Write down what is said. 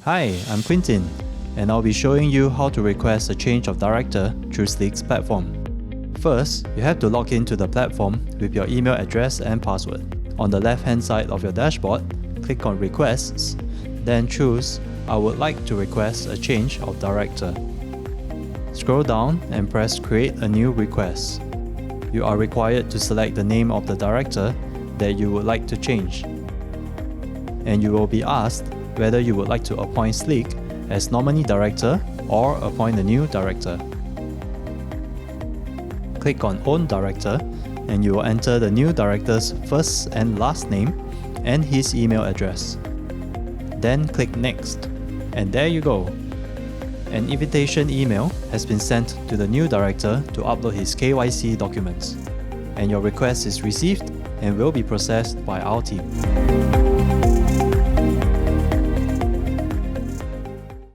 Hi, I'm Quintin, and I'll be showing you how to request a change of director through Sleek's platform. First, you have to log into the platform with your email address and password. On the left-hand side of your dashboard, click on Requests, then choose I would like to request a change of director. Scroll down and press Create a new request. You are required to select the name of the director that you would like to change. And you will be asked whether you would like to appoint Sleek as nominee director or appoint a new director. Click on Own Director and you will enter the new director's first and last name and his email address. Then click Next, and there you go. An invitation email has been sent to the new director to upload his KYC documents, and your request is received and will be processed by our team.